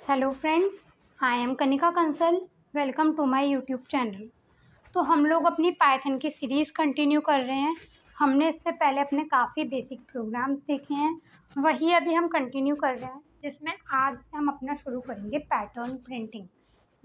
Hello friends, I am Kanika Kansal. Welcome to my YouTube channel. तो हम लोग अपनी पाइथन की सीरीज़ कंटिन्यू कर रहे हैं। हमने इससे पहले अपने काफ़ी बेसिक प्रोग्राम्स देखे हैं, वही अभी हम कंटिन्यू कर रहे हैं, जिसमें आज से हम अपना शुरू करेंगे पैटर्न प्रिंटिंग।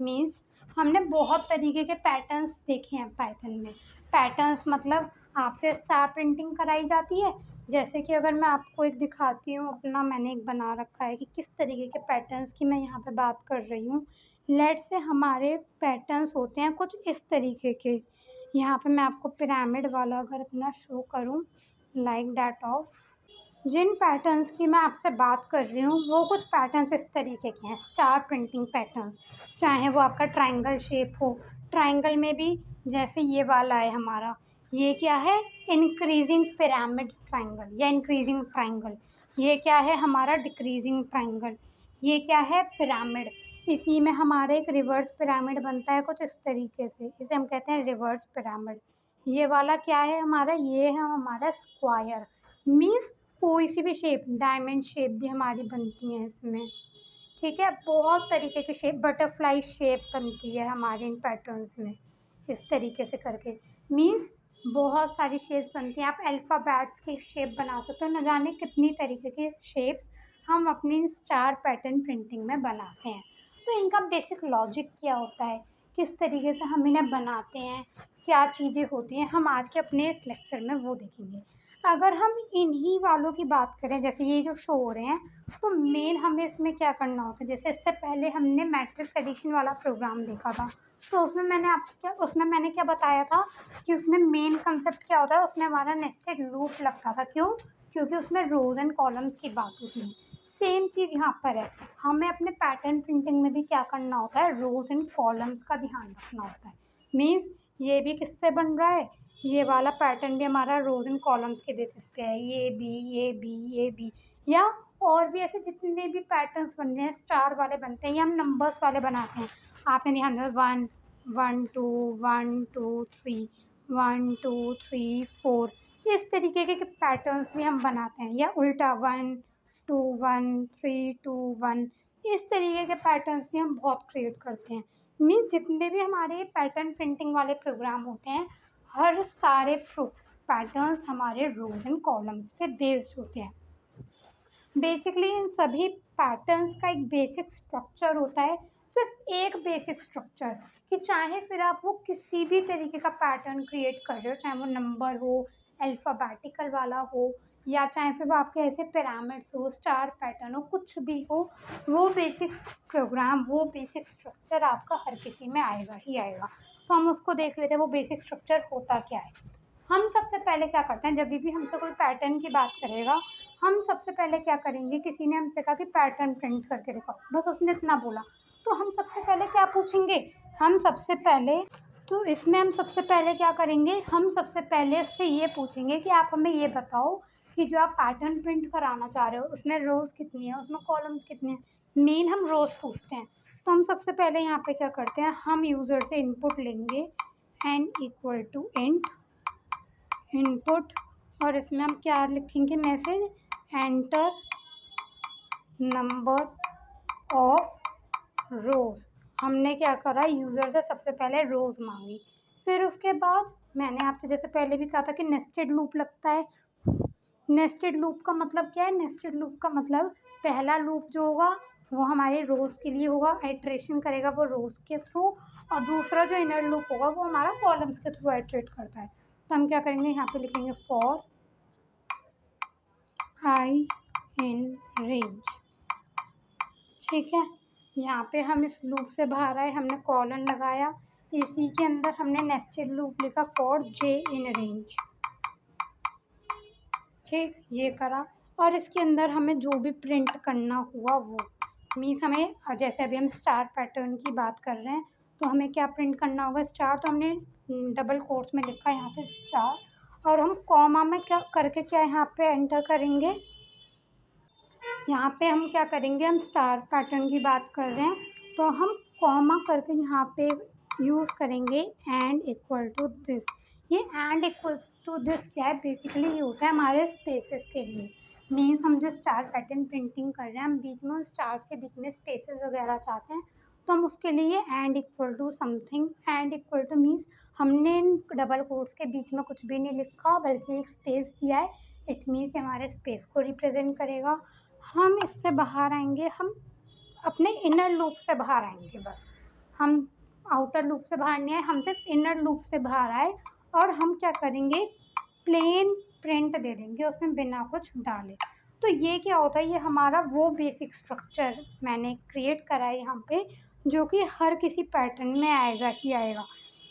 मीन्स हमने बहुत तरीके के पैटर्न्स देखे हैं पाइथन में। पैटर्न्स मतलब आपसे स्टार प्रिंटिंग कराई जाती है। जैसे कि अगर मैं आपको एक दिखाती हूँ, अपना मैंने एक बना रखा है कि किस तरीके के पैटर्न्स की मैं यहाँ पे बात कर रही हूँ। लेट्स से हमारे पैटर्न्स होते हैं कुछ इस तरीके के। यहाँ पे मैं आपको पिरामिड वाला अगर अपना शो करूँ, लाइक दैट ऑफ, जिन पैटर्न्स की मैं आपसे बात कर रही हूँ वो कुछ पैटर्न्स इस तरीके के हैं, स्टार प्रिंटिंग पैटर्न्स। चाहे वो आपका ट्रायंगल शेप हो, ट्रायंगल में भी जैसे ये वाला है हमारा, ये क्या है, इंक्रीजिंग पिरामिड ट्रायंगल या इंक्रीजिंग ट्रायंगल। ये क्या है हमारा, डिक्रीजिंग ट्रायंगल। ये क्या है, पिरामिड। इसी में हमारा एक रिवर्स पिरामिड बनता है कुछ इस तरीके से, इसे हम कहते हैं रिवर्स पिरामिड। ये वाला क्या है हमारा, ये है हमारा स्क्वायर। मीन्स कोई सी भी शेप, डायमंड शेप भी हमारी बनती है इसमें। ठीक है, बहुत तरीके की शेप, बटरफ्लाई शेप बनती है हमारे इन पैटर्न्स में, इस तरीके से करके। मीन्स बहुत सारी शेप्स बनती हैं। आप अल्फ़ाबेट्स की शेप बना सकते हो, न जाने कितनी तरीके की शेप्स हम अपनी स्टार पैटर्न प्रिंटिंग में बनाते हैं। तो इनका बेसिक लॉजिक क्या होता है, किस तरीके से हम इन्हें बनाते हैं, क्या चीज़ें होती हैं, हम आज के अपने इस लेक्चर में वो देखेंगे। अगर हम इन्हीं वालों की बात करें, जैसे ये जो शो हो रहे हैं, तो मेन हमें इसमें क्या करना होता है। जैसे इससे पहले हमने मैट्रिक्स एडिशन वाला प्रोग्राम देखा था, तो उसमें मैंने क्या बताया था कि उसमें मेन कंसेप्ट क्या होता है, उसमें हमारा नेस्टेड लूप लगता था। क्यों? क्योंकि उसमें रोज एंड कॉलम्स की बात होती है। सेम चीज़ यहाँ पर है, हमें अपने पैटर्न प्रिंटिंग में भी क्या करना होता है, रोज एंड कॉलम्स का ध्यान रखना होता है। मीन्स ये भी किससे बन रहा है, ये वाला पैटर्न भी हमारा रोज एंड कॉलम्स के बेसिस पे है। ये बी, ये बी, ये बी, या और भी ऐसे जितने भी पैटर्न्स बन रहे हैं स्टार वाले बनते हैं, या हम नंबर्स वाले बनाते हैं। आपने ध्यान दिया, 1 1 2 1 2 3 1 2 3 4, इस तरीके के पैटर्न्स भी हम बनाते हैं। या उल्टा 1 2 1 3 2 1, इस तरीके के पैटर्न्स भी हम बहुत क्रिएट करते हैं। मीन्स जितने भी हमारे पैटर्न प्रिंटिंग वाले प्रोग्राम होते हैं, हर सारे पैटर्न्स हमारे रोज एंड कॉलम्स पे बेस्ड होते हैं। बेसिकली इन सभी पैटर्न्स का एक बेसिक स्ट्रक्चर होता है, सिर्फ एक बेसिक स्ट्रक्चर, कि चाहे फिर आप वो किसी भी तरीके का पैटर्न क्रिएट कर रहे हो, चाहे वो नंबर हो, अल्फ़ाबेटिकल वाला हो, या चाहे फिर वो आपके ऐसे पिरामिड्स हो, स्टार पैटर्न हो, कुछ भी हो, वो बेसिक प्रोग्राम, वो बेसिक स्ट्रक्चर आपका हर किसी में आएगा ही आएगा। तो हम उसको देख लेते हैं, वो बेसिक स्ट्रक्चर होता क्या है। हम सबसे पहले क्या करते हैं, जब भी हमसे कोई पैटर्न की बात करेगा, हम सबसे पहले क्या करेंगे, किसी ने हमसे कहा कि पैटर्न प्रिंट करके दिखाओ, बस उसने इतना बोला, तो हम सबसे पहले क्या पूछेंगे, हम सबसे पहले, तो इसमें हम सबसे पहले क्या करेंगे, हम सबसे पहले उससे ये पूछेंगे कि आप हमें ये बताओ कि जो आप पैटर्न प्रिंट कराना चाह रहे हो उसमें रोज़ कितनी है, उसमें कॉलम्स कितने हैं। मेन हम रोज़ पूछते हैं। तो हम सबसे पहले यहाँ पे क्या करते हैं, हम यूज़र से इनपुट लेंगे, n equal to int input, और इसमें हम क्या लिखेंगे, message, enter number of rows. हमने क्या करा, यूज़र से सबसे पहले रोज़ मांगी। फिर उसके बाद मैंने आपसे जैसे पहले भी कहा था कि नेस्टेड लूप लगता है। नेस्टेड लूप का मतलब क्या है, नेस्टेड लूप का मतलब पहला लूप जो होगा वो हमारे रोज़ के लिए होगा, आइट्रेशन करेगा वो रोज़ के थ्रू, और दूसरा जो इनर लूप होगा वो हमारा कॉलम्स के थ्रू आइट्रेट करता है। तो हम क्या करेंगे, यहाँ पे लिखेंगे फॉर आई इन रेंज। ठीक है, यहाँ पे हम इस लूप से बाहर आए, हमने कॉलन लगाया, इसी के अंदर हमने नेस्टेड लूप लिखा फॉर जे इन रेंज। ठीक, ये करा, और इसके अंदर हमें जो भी प्रिंट करना हुआ वो, मीन्स हमें जैसे अभी हम स्टार पैटर्न की बात कर रहे हैं, तो हमें क्या प्रिंट करना होगा, स्टार, तो हमने डबल कोट्स में लिखा यहाँ पे स्टार, और हम कॉमा में क्या करके क्या यहाँ पे एंटर करेंगे, यहाँ पे हम क्या करेंगे, हम स्टार पैटर्न की बात कर रहे हैं, तो हम कॉमा करके यहाँ पे यूज़ करेंगे एंड इक्वल टू दिस। ये एंड इक्वल टू दिस क्या है, बेसिकली ये होता है हमारे स्पेसेस के लिए। मीन्स हम जो स्टार पैटर्न प्रिंटिंग कर रहे हैं, हम बीच में उन स्टार्स के बीच में स्पेसेस वगैरह चाहते हैं, तो हम उसके लिए N equal to something, N equal to means हमने इन डबल कोट्स के बीच में कुछ भी नहीं लिखा बल्कि एक स्पेस दिया है। इट मीन्स हमारे स्पेस को रिप्रेजेंट करेगा। हम इससे बाहर आएंगे, हम अपने इनर लूप से बाहर आएंगे, बस हम आउटर लूप से बाहर नहीं आए, हम सिर्फ इनर लूप से बाहर आए और हम क्या करेंगे, प्लेन प्रिंट दे देंगे उसमें बिना कुछ डाले। तो ये क्या होता है, ये हमारा वो बेसिक स्ट्रक्चर मैंने क्रिएट करा है यहाँ पे, जो कि हर किसी पैटर्न में आएगा ही आएगा।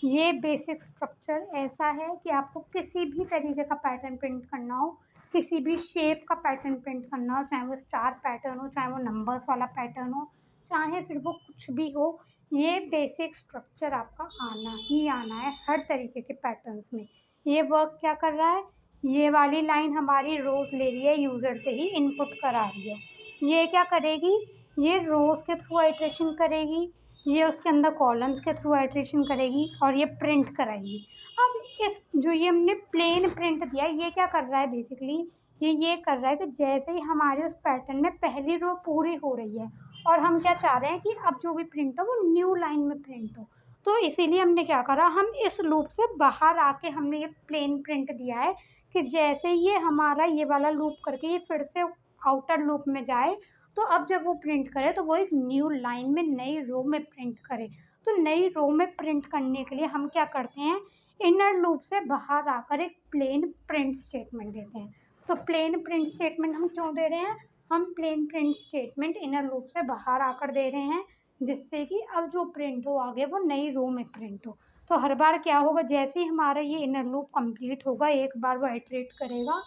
ये बेसिक स्ट्रक्चर ऐसा है कि आपको किसी भी तरीके का पैटर्न प्रिंट करना हो, किसी भी शेप का पैटर्न प्रिंट करना हो, चाहे वो स्टार पैटर्न हो, चाहे वो नंबर्स वाला पैटर्न हो, चाहे फिर वो कुछ भी हो, ये बेसिक स्ट्रक्चर आपका आना ही आना है हर तरीके के पैटर्न्स में। ये वर्क क्या कर रहा है, ये वाली लाइन हमारी रोज़ ले रही है, यूज़र से ही इनपुट करा रही है। ये क्या करेगी, ये रोज़ के थ्रू आइट्रेशन करेगी, ये उसके अंदर कॉलम्स के थ्रू आइट्रेशन करेगी और ये प्रिंट कराएगी। अब इस जो ये हमने प्लेन प्रिंट दिया है, ये क्या कर रहा है बेसिकली, ये कर रहा है कि जैसे ही हमारे उस पैटर्न में पहली रो पूरी हो रही है और हम क्या चाह रहे हैं कि अब जो भी प्रिंट हो वो न्यू लाइन में प्रिंट हो, तो इसीलिए हमने क्या करा, हम इस लूप से बाहर आके हमने ये प्लेन प्रिंट दिया है कि जैसे ये हमारा ये वाला लूप करके ये फिर से आउटर लूप में जाए, तो अब जब वो प्रिंट करे तो वो एक न्यू लाइन में नई रो में प्रिंट करे। तो नई रो में प्रिंट करने के लिए हम क्या करते हैं, इनर लूप से बाहर आकर एक प्लेन प्रिंट स्टेटमेंट देते हैं। तो प्लेन प्रिंट स्टेटमेंट हम क्यों दे रहे हैं, हम plain print statement inner loop से बाहर आकर दे रहे हैं, जिससे कि अब जो प्रिंट हो आगे वो नई रो में प्रिंट हो। तो हर बार क्या होगा, जैसे ही हमारा ये इनर लूप कंप्लीट होगा, एक बार वो आइट्रेट करेगा,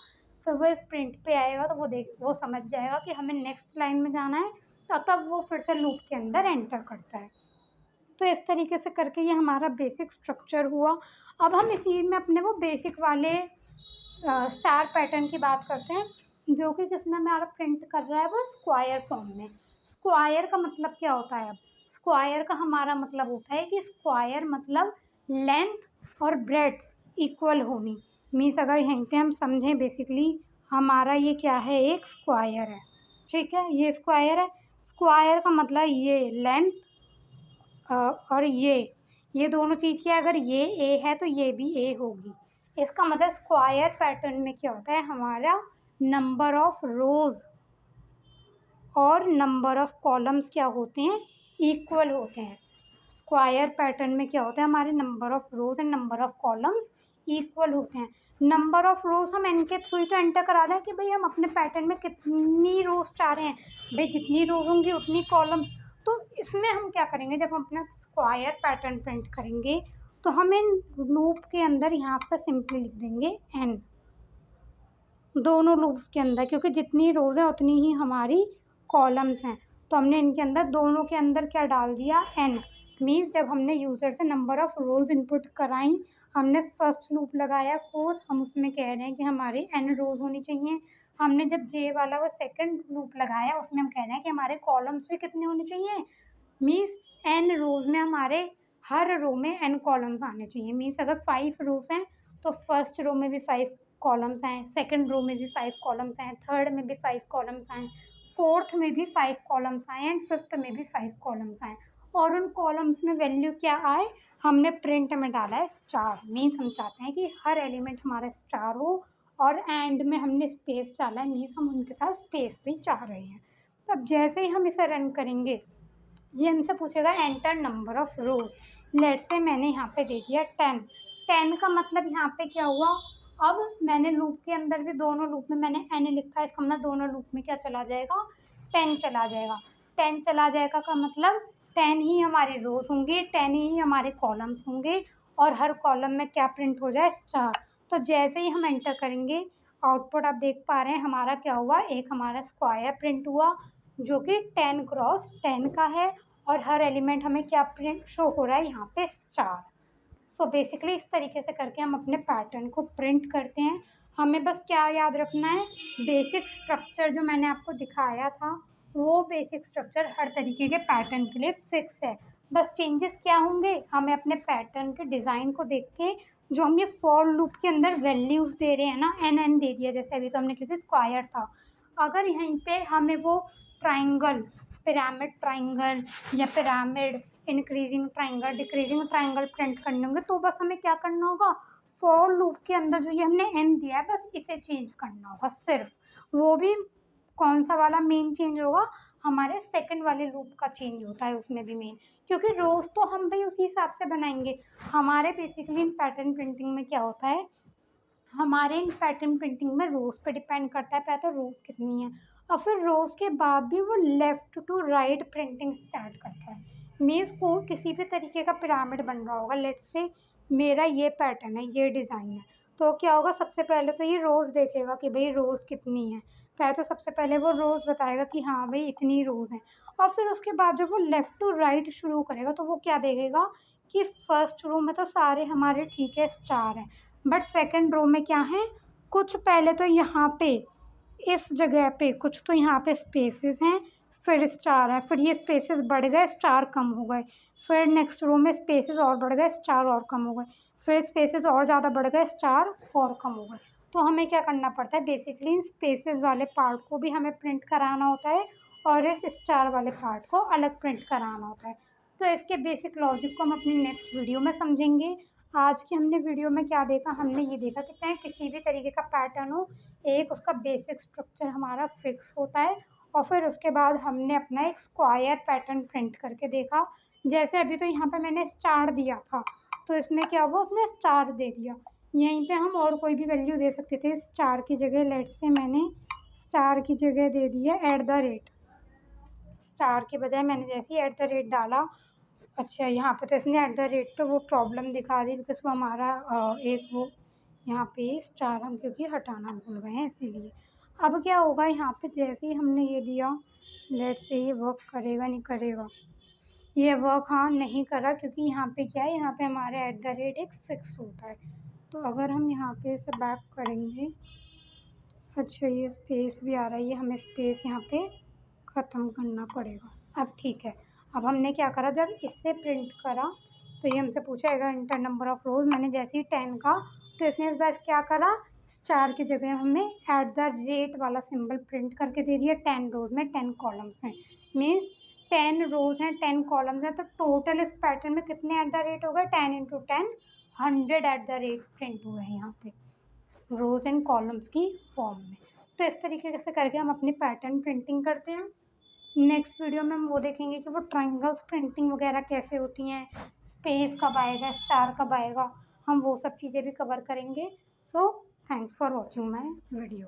फिर वो इस प्रिंट पे आएगा, तो वो समझ जाएगा कि हमें नेक्स्ट लाइन में जाना है, तो तब वो फिर से लूप के अंदर एंटर करता है। तो इस तरीके से करके ये हमारा बेसिक स्ट्रक्चर हुआ। अब हम इसी में अपने वो बेसिक वाले स्टार पैटर्न की बात करते हैं, जो कि किसमें हमारा प्रिंट कर रहा है, वो स्क्वायर फॉर्म में। स्क्वायर का मतलब क्या होता है, अब स्क्वायर का हमारा मतलब होता है कि स्क्वायर मतलब लेंथ और ब्रेड्थ इक्वल होनी। मीन्स अगर यहीं पे हम समझें, बेसिकली हमारा ये क्या है, एक स्क्वायर है, ठीक है, ये स्क्वायर है। स्क्वायर का मतलब ये लेंथ और ये दोनों चीज़ की, अगर ये ए है तो ये भी ए होगी। इसका मतलब स्क्वायर पैटर्न में क्या होता है, हमारा नंबर ऑफ रोज़ और नंबर ऑफ कॉलम्स क्या होते हैं, इक्वल होते हैं। स्क्वायर पैटर्न में क्या होता है, हमारे number of rows and number of columns equal होते हैं। नंबर ऑफ रोज़ हम एन के थ्रू ही तो एंटर करा रहे हैं कि भाई हम अपने पैटर्न में कितनी रोज़ चाह रहे हैं, भाई जितनी रोज़ होंगी उतनी कॉलम्स। तो इसमें हम क्या करेंगे, जब हम अपना स्क्वायर पैटर्न प्रिंट करेंगे तो हम इन लूप के अंदर यहाँ पर सिंपली लिख देंगे एन, दोनों लूप्स के अंदर, क्योंकि जितनी रोज़ हैं उतनी ही हमारी कॉलम्स हैं। तो हमने इनके अंदर दोनों के अंदर क्या डाल दिया, एन। मीन्स जब हमने यूज़र से नंबर ऑफ़ रोज़ इनपुट कराई, हमने फर्स्ट लूप लगाया 4, हम उसमें कह रहे हैं कि हमारी एन रोज़ होनी चाहिए। हमने जब जे वाला वो सेकंड लूप लगाया, उसमें हम कह रहे हैं कि हमारे कॉलम्स भी कितने होने चाहिए, मीन्स एन रोज़ में हमारे हर रो में एन कॉलम्स आने चाहिए। मीन्स अगर 5 रोज़ हैं तो फर्स्ट रो में भी 5 कॉलम्स आएँ, सेकंड रो में भी 5 कॉलम्स आएँ, थर्ड में भी 5 कॉलम्स आएँ, फोर्थ में भी 5 कॉलम्स आएँ एंड फिफ्थ में भी 5 कॉलम्स आएँ। और उन कॉलम्स में वैल्यू क्या आए, हमने प्रिंट में डाला है स्टार। मीन्स हम चाहते हैं कि हर एलिमेंट हमारा स्टार हो, और एंड में हमने स्पेस डाला है, मीन्स हम उनके साथ स्पेस भी चाह रहे हैं। तब जैसे ही हम इसे रन करेंगे, ये हमसे पूछेगा enter number of rows. Let's say मैंने यहाँ पे दे दिया 10। 10 का मतलब यहाँ पे क्या हुआ, अब मैंने लूप के अंदर भी, दोनों लूप में मैंने एन लिखा है, इसका मतलब दोनों लूप में क्या चला जाएगा, 10 चला जाएगा। 10 चला जाएगा का मतलब 10 ही हमारी रोज़ होंगी, 10 ही हमारे कॉलम्स होंगे, और हर कॉलम में क्या प्रिंट हो जाए, स्टार। तो जैसे ही हम एंटर करेंगे, आउटपुट आप देख पा रहे हैं हमारा क्या हुआ, एक हमारा स्क्वायर प्रिंट हुआ जो कि 10 क्रॉस 10 का है, और हर एलिमेंट हमें क्या प्रिंट शो हो रहा है, यहाँ पे स्टार। सो बेसिकली इस तरीके से करके हम अपने पैटर्न को प्रिंट करते हैं। हमें बस क्या याद रखना है, बेसिक स्ट्रक्चर जो मैंने आपको दिखाया था, वो बेसिक स्ट्रक्चर हर तरीके के पैटर्न के लिए फिक्स है। बस चेंजेस क्या होंगे, हमें अपने पैटर्न के डिज़ाइन को देख के, जो हम ये फॉर लूप के अंदर वैल्यूज़ दे रहे हैं ना, एन एन दे दिया जैसे अभी, तो हमने क्योंकि स्क्वायर था, अगर यहीं पे हमें वो ट्राइंगल, पिरामिड ट्राइंगल या pyramid, increasing triangle, decreasing triangle print करने होंगे, तो बस हमें क्या करना होगा, फॉर लूप के अंदर जो ये हमने एन दिया है बस इसे चेंज करना होगा सिर्फ। वो भी कौन सा वाला मेन चेंज होगा, हमारे सेकंड वाले लूप का चेंज होता है उसमें भी मेन, क्योंकि रोज तो हम भाई उसी हिसाब से बनाएंगे। हमारे बेसिकली इन पैटर्न प्रिंटिंग में क्या होता है, हमारे इन पैटर्न प्रिंटिंग में रोज पे डिपेंड करता है, पहले तो रोज कितनी है और फिर रोज के बाद भी वो left to right printing start करता है। मीन्स को किसी भी तरीके का पिरामिड बन रहा होगा, लेट्स से मेरा ये पैटर्न है, ये डिज़ाइन है, तो क्या होगा, सबसे पहले तो ये रोज़ देखेगा कि भाई रोज़ कितनी है। पहले तो सबसे पहले वो रोज़ बताएगा कि हाँ भाई इतनी रोज़ हैं, और फिर उसके बाद जब वो लेफ़्ट टू राइट शुरू करेगा तो वो क्या देखेगा कि फर्स्ट रो में तो सारे हमारे ठीक है स्टार हैं, बट सेकंड रो में क्या है, कुछ पहले तो यहाँ पे इस जगह पे कुछ तो यहाँ पे स्पेसेस हैं, फिर स्टार है, फिर ये स्पेसेस बढ़ गए, स्टार कम हो गए, फिर नेक्स्ट रो में स्पेसेस और बढ़ गए, स्टार और कम हो गए, फिर स्पेसेस और ज़्यादा बढ़ गए, स्टार और कम हो गए। तो हमें क्या करना पड़ता है, बेसिकली इन स्पेसेस वाले पार्ट को भी हमें प्रिंट कराना होता है और इस स्टार वाले पार्ट को अलग प्रिंट कराना होता है। तो इसके बेसिक लॉजिक को हम अपनी नेक्स्ट वीडियो में समझेंगे। आज की हमने वीडियो में क्या देखा, हमने ये देखा कि चाहे किसी भी तरीके का पैटर्न हो, एक उसका बेसिक स्ट्रक्चर हमारा फिक्स होता है, और फिर उसके बाद हमने अपना एक स्क्वायर पैटर्न प्रिंट करके देखा। जैसे अभी तो यहाँ पे मैंने स्टार दिया था, तो इसमें क्या हुआ, उसने स्टार दे दिया। यहीं पे हम और कोई भी वैल्यू दे सकते थे स्टार की जगह, लेट्स से मैंने स्टार की जगह दे दिया @ स्टार के बजाय मैंने जैसे ही @ डाला, अच्छा यहाँ पे तो इसने @ पे वो प्रॉब्लम दिखा दी, बिकॉज़ वो हमारा एक वो यहाँ पे स्टार हम क्योंकि हटाना भूल गए हैं इसीलिए। अब क्या होगा, यहाँ पे जैसे ही हमने ये दिया, लेट्स से ये वर्क करेगा नहीं करेगा, ये वर्क हाँ नहीं करा, क्योंकि यहाँ पे क्या है, यहाँ पे हमारे @ एक फ़िक्स होता है। तो अगर हम यहाँ पे इसे बैक करेंगे, अच्छा ये स्पेस भी आ रहा है, ये हमें स्पेस यहाँ पे ख़त्म करना पड़ेगा। अब ठीक है, अब हमने क्या करा, जब इससे प्रिंट करा तो ये हमसे पूछेगा इंटर नंबर ऑफ़ रोज़, मैंने जैसे ही 10 का, तो इसने इस बार क्या करा, स्टार की जगह हमें @ वाला सिंबल प्रिंट करके दे दिया। 10 रोज़ में 10 कॉलम्स हैं, मीन्स 10 रोज़ हैं 10 कॉलम्स हैं, तो टोटल इस पैटर्न में कितने @ हो गए, 10 × 10 100 @ प्रिंट हुए हैं यहाँ पे रोज़ एंड कॉलम्स की फॉर्म में। तो इस तरीके से करके हम अपनी पैटर्न प्रिंटिंग करते हैं। नेक्स्ट वीडियो में हम वो देखेंगे कि वो ट्रायंगल्स प्रिंटिंग वगैरह कैसे होती हैं, स्पेस कब आएगा, स्टार कब आएगा, हम वो सब चीज़ें भी कवर करेंगे। So thanks for watching my video.